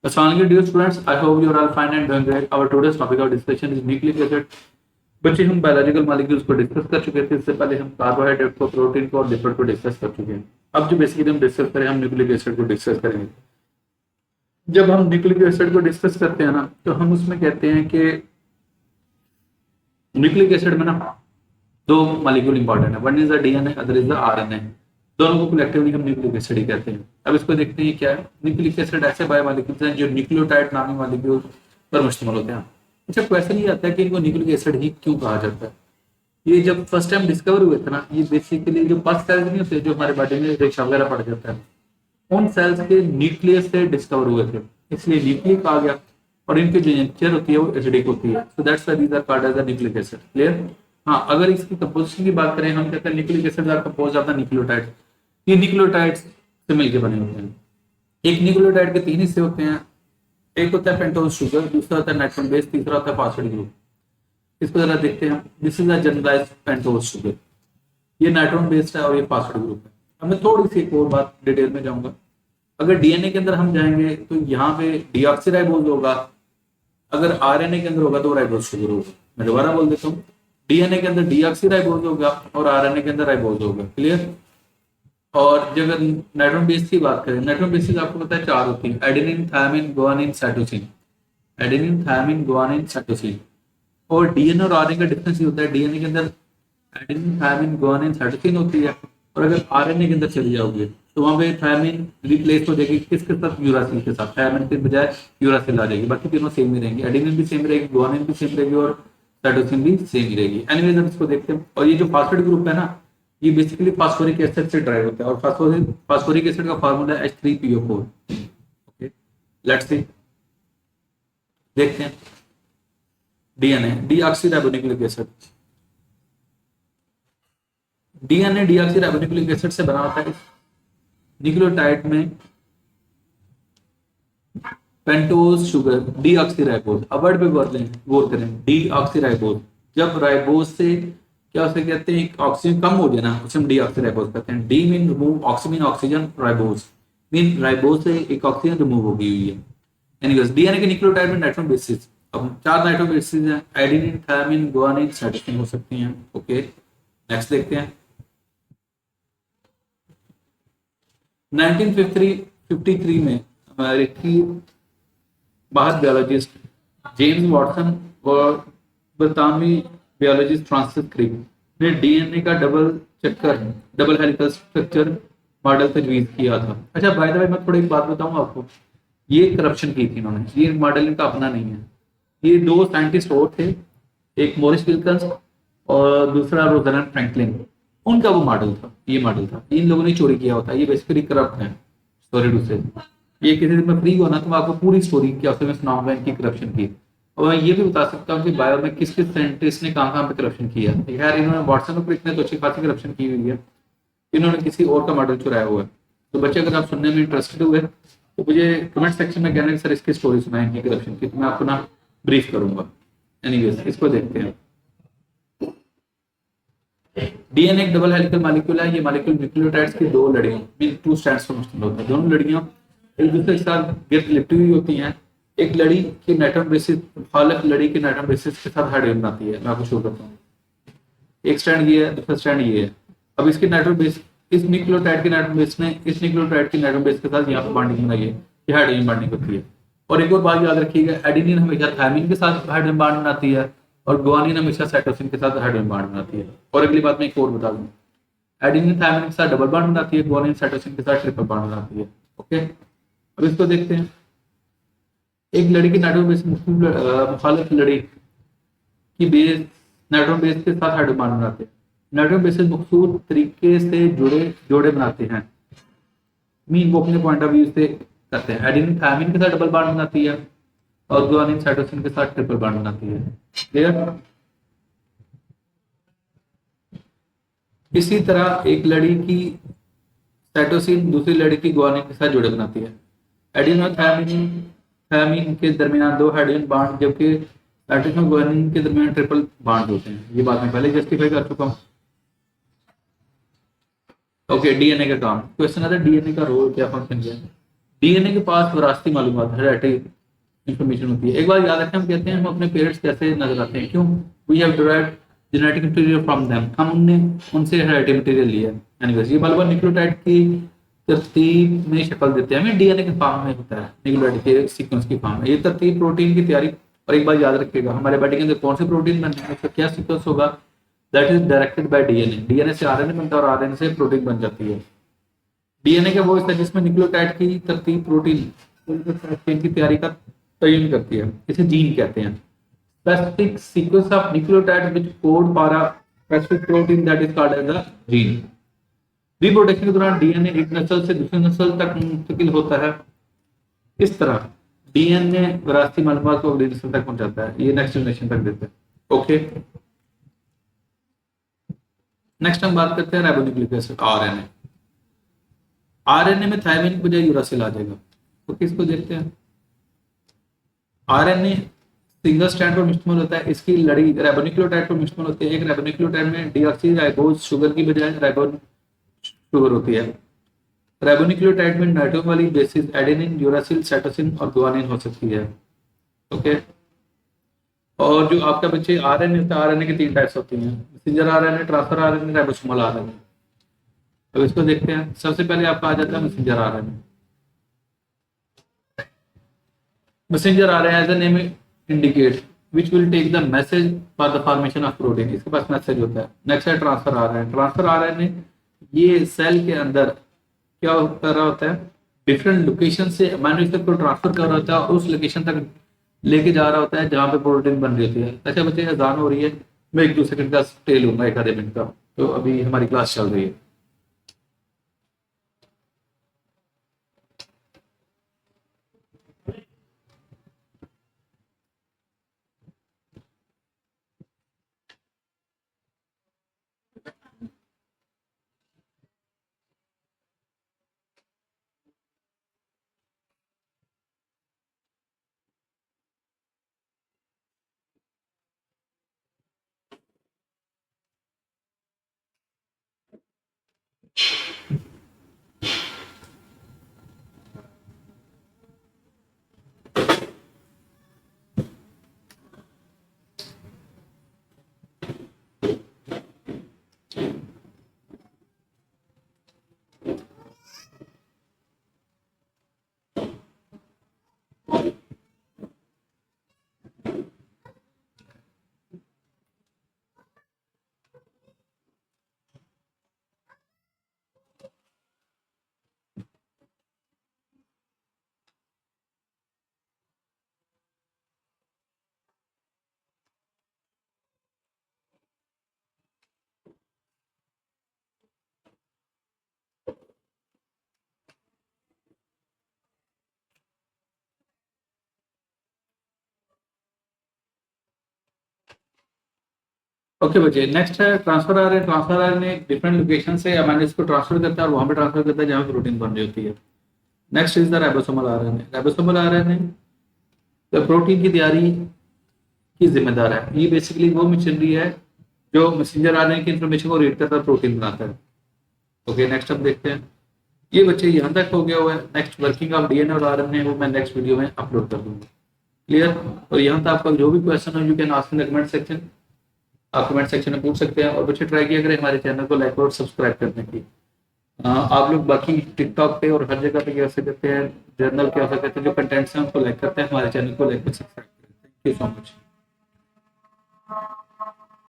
Assalamualaikum dear students, I hope you are all fine and doing great. Our today's topic of discussion is nucleic acid. बच्चे हम biological molecules को discuss कर चुके थे। इससे पहले हम कार्बोहाइड्रेट को, प्रोटीन को और लिपिड को डिस्कस कर चुके हैं। अब जो बेसिकली हम डिस्कस करें, हम न्यूक्लिक एसिड को डिस्कस करेंगे। जब हम न्यूक्लिक एसिड को डिस्कस करते हैं ना, तो हम उसमें कहते हैं कि न्यूक्लिक एसिड में ना दो मॉलिक्यूल इंपॉर्टेंट है। One is the DNA, other is the RNA. दोनों को कलेक्टिवली हम न्यूक्लिक एसिड ही कहते हैं। अब इसको देखते हैं क्या है। न्यूक्लिक एसिड ऐसे बायोमॉलिक्यूल्स हैं जो न्यूक्लियोटाइड नामी मॉलिक्यूल पर मुश्तमिल होते हैं। अच्छा, क्वेश्चन ये आता है कि इनको न्यूक्लिक एसिड ही क्यों कहा जाता है। ये जब फर्स्ट टाइम डिस्कवर हुए थे ना, ये बेसिकली जो पस सेल्स नहीं होते जो हमारे बॉडी में रेशा वगैरह पड़ जाता है, उन सेल्स के न्यूक्लियस से डिस्कवर हुए थे, इसलिए न्यूक्लिक आ गया। और इनकी जो नेचर होती है वो एसिडिक होती है। So that's why these are called as the nucleic acid. Clear? हाँ, अगर इसकी कंपोजिशन की बात करें, हम कहते हैं nucleic acid are composed of the nucleotide. ये न्यूक्लियोटाइड्स से मिलकर बने होते हैं। एक न्यूक्लियोटाइड के तीन हिस्से होते हैं। एक होता है पेंटोज शुगर, दूसरा होता है नाइट्रोजन बेस, तीसरा होता है फॉस्फेट ग्रुप। इसको जरा देखते हैं। This is a generalised pentose sugar. ये नाइट्रोजन बेस्ड है और ये फॉस्फेट ग्रुप है। अब मैं थोड़ी सी एक और बात डिटेल में जाऊंगा। अगर डीएनए के अंदर हम जाएंगे तो यहाँ पे डीऑक्सीराइबोज होगा, अगर आरएनए के अंदर होगा तो राइबोज शुगर होगा। मैं दोबारा बोल देता हूँ, डीएनए के अंदर डीऑक्सीराइबोज होगा और आरएनए के अंदर राइबोज होगा। क्लियर? और जब अगर नाइट्रोजन बेस की बात करें, नाइट्रोजन बेसिस आपको पता है चार होती है: adenine, thymine, guanine, cytosine. Adenine, thymine, guanine, cytosine. और डीएनए और आरएनए का डिफरेंस ये होता है, डीएनए के अंदर एडेनिन, थायमिन, गुआनिन, साइटोसिन होती है। और अगर आरएनए के अंदर चली जाओगे तो वहां पे थायमिन रिप्लेस हो जाएगी किसके साथ? यूरासिल के साथ। थायमिन के बजाय यूरासिल आ जाएगी। बाकी तीनों सेम ही रहेंगे। एडेनिन भी सेम रहेगी, गुआनिन भी सेम रहेगी और साइटोसिन भी सेम ही रहेगी। एनीवेज, हम इसको देखते हैं। और ये जो फॉस्फेट ग्रुप है ना, ये बेसिकली फास्फोरिक एसिड से ड्राइव होता है। और फास्फोरिक एसिड का फार्मूला है H3PO4। ओके, लेट्स सी, देखते हैं। DNA deoxyribonucleic acid. DNA deoxyribonucleic acid से बना होता है। न्यूक्लियोटाइड में पेंटोज शुगर डीऑक्सीराइबोज। अब वर्ड पे गौर करें, डीऑक्सीराइबोज। जब राइबोज से क्या उसे कहते हैं, ऑक्सीजन कम हो जाए ना, उसे हम डीऑक्सीराइबोज कहते हैं। D mean remove, oxy mean oxygen, ribose mean ribose से एक ऑक्सीजन रिमूव हो गई हुई है। एनीवेज, डीएनए के न्यूक्लियोटाइड में नाइट्रोजन बेसिस, अब चार नाइट्रोजन बेसिस हैं: एडेनिन, थायमिन, गुआनिन, साइटोसिन हो सकती हैं। ओके, नेक्स्ट देखते हैं। 1953 में अमेरिकी बाहर बायोलॉजिस्ट जेम्स वाटसन और बरतानवी बायोलॉजिस्ट फ्रांसिस क्रिक ने डीएनए का डबल हेलिकल स्ट्रक्चर मॉडल तजवीज किया था। अच्छा, बाय द वे मैं थोड़ी एक बात बताऊं आपको। ये करप्शन की थी इन्होंने, ये मॉडल इनका अपना नहीं है। ये दो साइंटिस्ट और थे, एक मॉरिस विल्कन्स और दूसरा रोजरैंड फ्रैंकलिन। उनका वो मॉडल था, ये मॉडल था। इन लोगों ने चोरी किया होता है। ये बेसिकली करप्ट है। सॉरी टू से, ये किसी दिन में फ्री होना तो मैं आपको पूरी स्टोरी क्या मैं सुनाऊंगा इनकी करप्शन की। और मैं ये भी बता सकता हूँ कि बायो में किस किस साइंटिस्ट ने कहाँ पे करप्शन किया है। यार, इन्होंने वाटसन और क्रिक ने तो अच्छी खासी करप्शन की हुई है। इन्होंने किसी और का मॉडल चुराया हुआ है। तो बच्चे, अगर आप सुनने में इंटरेस्टेड हुए तो मुझे कमेंट सेक्शन में कहना कि सर इसकी स्टोरी सुनाएं इनकी करप्शन की, तो मैं आपको ना ब्रीफ करूंगा। एनीवेज, इसको देखते हैं। डीएनए एक डबल हेलिकल मॉलिक्यूल है। ये मॉलिक्यूल न्यूक्लियोटाइड्स की दो लड़ियों मीन टू स्ट्रैंड्स पर मुश्तमिल होता है। दोनों लड़ियां एक दूसरे के साथ गेट लिपटी हुई होती हैं। एक लड़ी की नाइट्रोजन बेसिस मुखालिफ लड़ी के नाइट्रोजन बेसिस के साथ हाइड्रोजन बनाती है। मैं आपको शो करता हूँ। एक स्ट्रैंड ये है, दूसरा स्ट्रैंड ये है। अब इसके नाइट्रोजन बेस, इस न्यूक्लियोटाइड के नाइट्रोजन बेस ने इस न्यूक्लियोटाइड की नाइट्रोजन बेस के साथ यहाँ पर बॉन्डिंग बनाई है। ये हाइड्रोजन बॉन्डिंग होती है। और एक और बात याद रखिएगा, एडेनिन हमेशा थायमिन के साथ हाइड्रोजन बॉन्ड बनाती है और गुआनिन हमेशा साइटोसिन के साथ हाइड्रोजन बॉन्ड बनाती है। और अगली बात मैं एक और बता दूं, एडेनिन थायमिन के साथ डबल बॉन्ड बनाती है, गुआनिन साइटोसिन के साथ ट्रिपल बॉन्ड बनाती है। ओके, अब इसको देखते हैं। एक लड़ी की नाइट्रोजन बेस मुखालिफ लड़ी की बेस नाइट्रोजन बेस के साथ हाइड्रोजन बॉन्ड बनाते हैं। नाइट्रोजन बेसिस मखसूस तरीके से जोड़े बनाते हैं। मीन वो अपने पॉइंट ऑफ व्यू से करते हैं। एडेनिन थायमिन के साथ डबल बॉन्ड बनाती है और गुआनिन साइटोसिन के साथ ट्रिपल बॉन्ड बनाती है। क्लियर? इसी तरह एक लड़ी की साइटोसिन दूसरी लड़ी की गुआनिन के साथ जोड़े बनाती है। एडेनिन और थायमिन के दरमियान दो हाइड्रोजन बॉन्ड, जबकि साइटोसिन और गुआनिन के दरमियान ट्रिपल बॉन्ड होते हैं। ये बात मैं पहले जस्टिफाई कर चुका हूँ। ओके, डीएनए का काम। क्वेश्चन आता है डीएनए का रोल क्या, फंक्शन क्या है। डीएनए के पास विरासती मालूमात हेरेडिटरी इंफॉर्मेशन होती है। एक बार याद रखें, हम कहते हैं हम अपने पेरेंट्स कैसे नजर आते हैं, क्यों? We have derived genetic material from them, हम उनने उनसे हेरेडिटरी मटेरियल लिया है। एनीवेज, ये बार न्यूक्लियोटाइड की तरतीब में शक्ल देते हैं, हमें डीएनए के फॉर्म में होता है, न्यूक्लियोटाइड के सीक्वेंस की फॉर्म में। ये तरतीब प्रोटीन की तैयारी, और एक बार याद रखिएगा हमारे बॉडी के अंदर कौन से प्रोटीन बनते हैं, उसका क्या सीक्वेंस होगा, that is directed by DNA. DNA से आरएनए बनता है और आरएनए से प्रोटीन बन जाती है। डीएनए का वो हिस्सा जिसमें न्यूक्लियोटाइड की तरतीब प्रोटीन की तैयारी का तयन करती है, इसे जीन कहते हैं। Specific sequence of nucleotide which code for a specific protein that is called as a gene. Reproduction के दौरान डीएनए एक नस्ल से दूसरी नस्ल तक मुंतकिल होता है। इस तरह डीएनए विरासती मालूमात को अगली नस्ल तक पहुंचाता है, ये नेक्स्ट जनरेशन तक देता है। ओके, नेक्स्ट हम बात करते हैं राइबोन्यूक्लिक एसिड, आरएनए। आरएनए में थायमिन की बजाय यूरासिल आ जाएगा। तो किसको देखते हैं? आरएनए सिंगल स्ट्रैंड पर मुश्तमिल होता है, इसकी लड़ी राइबोन्यूक्लियोटाइड पर मुश्तमिल होती है। एक राइबोन्यूक्लियोटाइड में डीऑक्सीराइबोज शुगर की बजाय राइबोन शुगर होती है। राइबोन्यूक्लियोटाइड में नाइट्रोजन वाली बेसिस एडेनिन, यूरासिल, साइटोसिन और गुआनिन हो सकती है। ओके, और जो आपका बच्चे आरएनए होता है, आरएनए की 3 टाइप्स होती हैं, messenger RNA, transfer RNA, ribosomal RNA. अब इसको देखते हैं। सबसे पहले आपका आ जाता है messenger RNA. Messenger RNA as the name indicate which will take the message for the formation of protein, इसके पास मैसेज होता है। नेक्स्ट है ट्रांसफर आरएनए। ट्रांसफर आरएनए ये सेल के अंदर क्या कर रहा होता है, डिफरेंट लोकेशन से अमीनो एसिड को ट्रांसफर कर रहा होता है और उस लोकेशन तक लेके जा रहा होता है जहां पे प्रोटीन बन रही होती है। अच्छा बच्चे, अजान हो रही है, मैं 1-2 सेकंड का स्टे लूंगा, 1 आधे मिनट का, तो अभी हमारी क्लास चल रही है। ओके बच्चे, नेक्स्ट है transfer RNA. Transfer RNA different location से अमीनो एसिड को ट्रांसफर करता है और वहां पे ट्रांसफर करता है जहां पे प्रोटीन बन रही होती है। Next is the ribosomal RNA. Ribosomal RNA तो प्रोटीन की तैयारी की जिम्मेदार है। ये बेसिकली वो मशीनरी है जो मैसेंजर आरएनए की इंफॉर्मेशन को रीड करता है, प्रोटीन बनाता है। ओके, नेक्स्ट हम देखते हैं। ये बच्चे यहाँ तक हो गया हुआ है। नेक्स्ट वर्किंग ऑफ डीएनए और आरएनए वो मैं नेक्स्ट वीडियो में अपलोड कर दूंगा। क्लियर? और यहाँ तक आपका जो भी क्वेश्चन हो you can ask in the comment section, आप कमेंट सेक्शन में पूछ सकते हैं। और बच्चे ट्राई किया करें हमारे चैनल को लाइक और सब्सक्राइब करने की। आप लोग बाकी टिकटॉक पे और हर जगह पे कैसे करते हैं, जर्नल क्या करते हैं, जो कंटेंट्स हैं उनको लाइक करते हैं, हमारे चैनल को लाइक और सब्सक्राइब करें। Thank you so much.